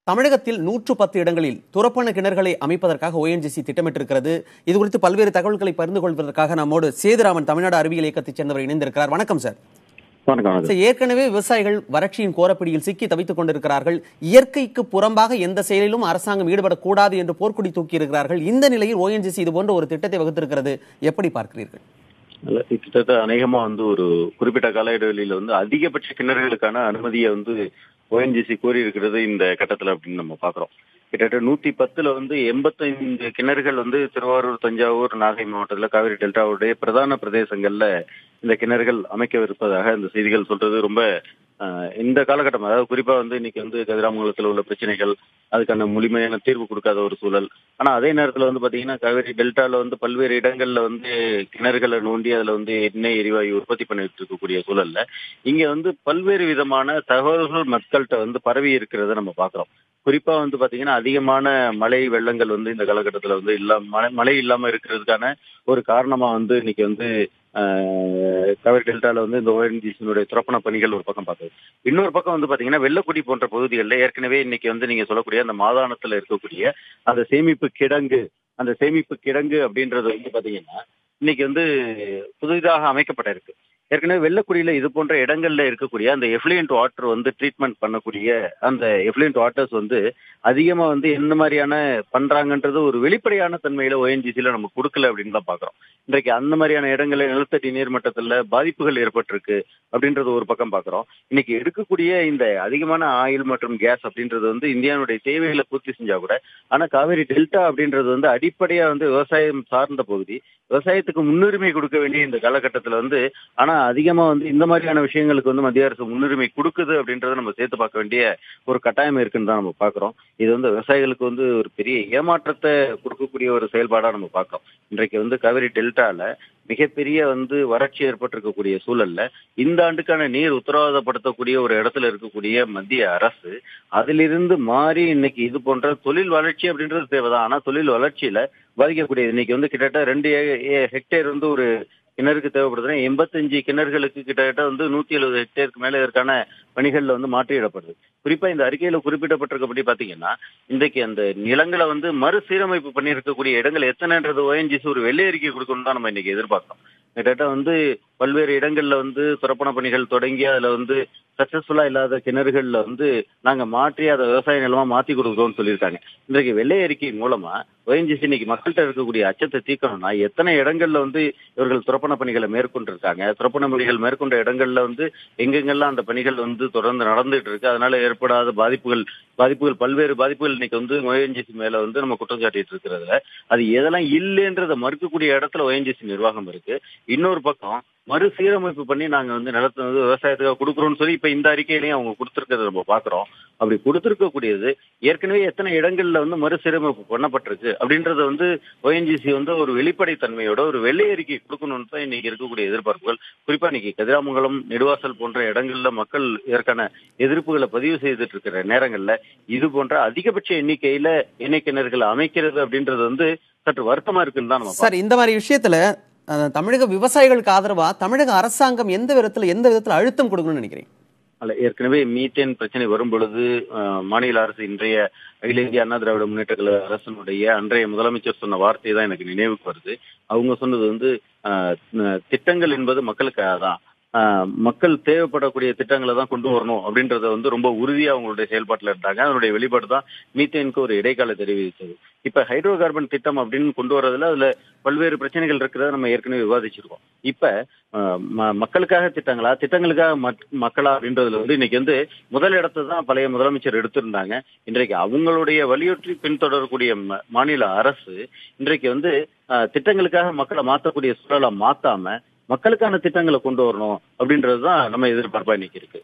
தமிழகத்தில் 110 இடங்களில் துரப்பண கிணறுகளை அமைப்பதற்காக ONGC திட்டமிட்டிருக்கிறது. இது குறித்து பல்வேறு தகவல்களை பகிர்ந்து கொள்வதற்காக நம்மோடு சேதுராமன் தமிழ்நாடு அறிவியல் இயக்கத்தைச் சேர்ந்தவர் இணைந்திருக்கிறார். வணக்கம் சார். ஏற்கனவே விவசாயிகள் வறட்சியின் கோரப்பிடியில் சிக்கி தவித்துக் கொண்டிருக்கிறார்கள். இயற்கைக்கு புறம்பாக எந்த செயலிலும் அரசாங்கம் ஈடுபடக்கூடாது என்று போர்க்குடி தூக்கியிருக்கிறார்கள். இந்த நிலையில் ONGC இது போன்ற ஒரு திட்டத்தை வகுத்திருக்கிறது. எப்படி பார்க்கிறீர்கள்? கிட்டத்தட்ட அநேகமா ஒரு குறிப்பிட்ட கால இடைவெளியில அதிகபட்ச கிணறுகளுக்கான அனுமதியை ONGC கோரி இருக்கிறது இந்த கட்டத்துல அப்படின்னு நம்ம பாக்குறோம். கிட்டத்தட்ட 110ல 85 கிணறுகள் திருவாரூர், தஞ்சாவூர், நாகை மாவட்டத்துல காவிரி டெல்டாவுடைய பிரதான பிரதேசங்கள்ல இந்த கிணறுகள் அமைக்கவிருப்பதாக இந்த செய்திகள் சொல்றது ரொம்ப இந்த காலகட்டம், அதாவது குறிப்பா இன்னைக்கு கதிராமங்கலத்தில் உள்ள பிரச்சனைகள், அதுக்கான முழுமையான தீர்வு கொடுக்காத ஒரு சூழல். ஆனா அதே நேரத்துல பாத்தீங்கன்னா காவிரி டெல்டால பல்வேறு இடங்கள்ல கிணறுகளை நோண்டி அதுல எண்ணெய் எரிவாயு உற்பத்தி பண்ணிட்டு இருக்கக்கூடிய சூழல்ல இங்க பல்வேறு விதமான தகவல்கள் மக்கள்கிட்ட பரவி இருக்கிறத நம்ம பாக்குறோம். குறிப்பா பாத்தீங்கன்னா அதிகமான மழை வெள்ளங்கள் இந்த காலகட்டத்துல மழை இல்லாம இருக்கிறதுக்கான ஒரு காரணமா இன்னைக்கு காவிரி டெல்டால இந்த ONGC துரப்பண பணிகள் ஒரு பக்கம் பார்த்தது. இன்னொரு பக்கம் பாத்தீங்கன்னா வெள்ளக்குடி போன்ற பகுதிகளில் ஏற்கனவே இன்னைக்கு நீங்க சொல்லக்கூடிய அந்த மாதானத்துல இருக்கக்கூடிய அந்த சேமிப்பு கிடங்கு அப்படின்றது பாத்தீங்கன்னா இன்னைக்கு புதிதாக அமைக்கப்பட்ட இருக்கு. ஏற்கனவே வெள்ளக்குடியில இது போன்ற இடங்கள்ல இருக்கக்கூடிய அந்த எஃப்ளூயன்ட் வாட்டர் ட்ரீட்மெண்ட் பண்ணக்கூடிய அந்த எஃப்ளூயன்ட் வாட்டர்ஸ் அதிகமா எந்த மாதிரியான பண்றாங்கன்றது ஒரு வெளிப்படையான தன்மையில ONGCல நம்ம கொடுக்கல அப்படின்னு தான் பாக்குறோம். இன்றைக்கு அந்த மாதிரியான இடங்கள்ல நிலத்தடி நீர்மட்டத்துல பாதிப்புகள் ஏற்பட்டிருக்கு அப்படின்றது ஒரு பக்கம் பாக்குறோம். இன்னைக்கு எடுக்கக்கூடிய இந்த அதிகமான ஆயில் மற்றும் கேஸ் அப்படின்றது இந்தியாவுடைய தேவைகளை பூர்த்தி செஞ்சா கூட, ஆனா காவிரி டெல்டா அப்படின்றது அடிப்படையா விவசாயம் சார்ந்த பகுதி, விவசாயத்துக்கு முன்னுரிமை கொடுக்க வேண்டிய இந்த காலகட்டத்துல ஆனா அதிகமா இந்த மாதிரியான விஷயங்களுக்கு மத்திய அரசு முன்னுரிமை கொடுக்குது அப்படின்றத நம்ம சேர்த்து பார்க்க வேண்டிய ஒரு கட்டாயம் இருக்குன்னு தான் நம்ம பாக்குறோம். இது விவசாயிகளுக்கு ஒரு பெரிய ஏமாற்றத்தை கொடுக்கக்கூடிய ஒரு செயல்பாடா நம்ம பார்க்கிறோம். இன்றைக்கு காவிரி டெல்டால மிகப்பெரிய வறட்சி ஏற்பட்டிருக்கக்கூடிய சூழல்ல இந்த ஆண்டுக்கான நீர் உத்தரவாதப்படுத்தக்கூடிய ஒரு இடத்துல இருக்கக்கூடிய மத்திய அரசு அதிலிருந்து மாறி இன்னைக்கு இது போன்ற தொழில் வளர்ச்சி அப்படின்றது தேவைதான். ஆனா தொழில் வளர்ச்சியில பாதிக்கக்கூடியது இன்னைக்கு கிட்டத்தட்ட 2 ஹெக்டேர் ஒரு கிணறுக்கு தேவைப்படுதுன்னா 85 கிணறுகளுக்கு கிட்டத்தட்ட 170 ஹெக்டேருக்கு மேல இதற்கான பணிகள்ல மாற்றியிடப்படுது. குறிப்பா இந்த அறிக்கையில குறிப்பிடப்பட்டிருக்கப்படி பாத்தீங்கன்னா இன்றைக்கு அந்த நிலங்களை மறுசீரமைப்பு பண்ணி இருக்கக்கூடிய இடங்கள் எத்தனைன்றது ONGC ஒரு வெள்ளை அறிக்கை கொடுக்கணும் தான் நம்ம இன்னைக்கு எதிர்பார்க்கிறோம். கிட்டத்தட்ட பல்வேறு இடங்கள்ல துரப்பண பணிகள் தொடங்கி அதுல சக்சஸ்ஃபுல்லா இல்லாத கிணறுகள்ல நாங்க மாற்றி அதை விவசாய நிலமா மாத்தி கொடுக்குறோம்னு சொல்லியிருக்காங்க. இன்றைக்கு வெள்ளை அறிக்கை மூலமா ONGC இன்னைக்கு மக்கள்கிட்ட இருக்கக்கூடிய அச்சத்தை தீர்க்கணும்னா எத்தனை இடங்கள்ல இவர்கள் துரப்பண பணிகளை மேற்கொண்டிருக்காங்க, துரப்பண பணிகள் மேற்கொண்ட இடங்கள்ல எங்கெங்கெல்லாம் அந்த பணிகள் தொடர்ந்து நடந்துட்டு இருக்கு, அதனால ஏற்படாத பாதிப்புகள் பல்வேறு பாதிப்புகள் இன்னைக்கு ONGC மேல நம்ம குற்றம் சாட்டிட்டு இருக்கிறதுல அது எதெல்லாம் இல்லைன்றதை மறுக்கக்கூடிய இடத்துல ONGC நிர்வாகம் இருக்கு. இன்னொரு பக்கம் மறுசீரமைப்பு பண்ணி நாங்க நிலத்தை விவசாயத்துக்காக கொடுக்குறோம்னு சொல்லி இப்ப இந்த அறிக்கையிலையும் அவங்க கொடுத்திருக்கிறத நம்ம பாக்குறோம். அப்படி கொடுத்திருக்கக்கூடியது ஏற்கனவே எத்தனை இடங்கள்ல மறுசீரமைப்பு பண்ணப்பட்டிருக்கு அப்படின்றத ONGC ஒரு வெளிப்படை தன்மையோட ஒரு வெள்ளை அறிக்கை கொடுக்கணும்னு தான் இன்னைக்கு இருக்கக்கூடிய எதிர்பார்ப்புகள். குறிப்பா இன்னைக்கு கதிராமங்கலம், நெடுவாசல் போன்ற இடங்கள்ல மக்கள் இதற்கான எதிர்ப்புகளை பதிவு செய்துட்டு இருக்கிற நேரங்கள்ல இது போன்ற அதிகபட்ச எண்ணிக்கையில எண்ணெய் கிணறுகளை அமைக்கிறது அப்படின்றது சற்று வருத்தமா இருக்குன்னு தான் நம்ம சார். இந்த மாதிரி விஷயத்துல தமிழக விவசாயிகளுக்கு ஆதரவா தமிழக அரசாங்கம் எந்த விதத்துல அழுத்தம் கொடுக்கணும்னு நினைக்கிறீங்க? ஏற்கனவே மீத்தேன் பிரச்சனை வரும் பொழுது மாநில அரசு இன்றைய அகில இந்திய அண்ணா திராவிட முன்னேற்ற கழக அரசனுடைய அன்றைய முதலமைச்சர் சொன்ன வார்த்தை தான் எனக்கு நினைவுக்கு வருது. அவங்க சொன்னது திட்டங்கள் என்பது மக்களுக்காக தான், மக்கள் தேவைப்படக்கூடிய திட்டங்களை தான் கொண்டு வரணும் அப்படின்றத ரொம்ப உறுதியா அவங்களுடைய செயல்பாட்டில் இருந்தாங்க. அதனுடைய வெளிப்பாடு தான் மீத்தேனுக்கு ஒரு இடைக்கால தெரிவித்தது. இப்ப ஹைட்ரோ கார்பன் திட்டம் அப்படின்னு கொண்டு வரதுல அதுல பல்வேறு பிரச்சனைகள் இருக்கிறத நம்ம ஏற்கனவே விவாதிச்சிருக்கோம். இப்ப மக்களுக்காக திட்டங்களுக்காக மக்களா அப்படின்றதுல இன்னைக்கு முதல் இடத்தை தான் பழைய முதலமைச்சர் எடுத்திருந்தாங்க. இன்றைக்கு அவங்களுடைய வலியுறுத்தி பின்தொடரக்கூடிய மாநில அரசு இன்றைக்கு திட்டங்களுக்காக மக்களை மாற்றக்கூடிய சூழலை மாத்தாம மக்களுக்கான திட்டங்களை கொண்டு வரணும் அப்படின்றதுதான் நம்ம எதிர்பார்ப்பா இன்னைக்கு இருக்கு.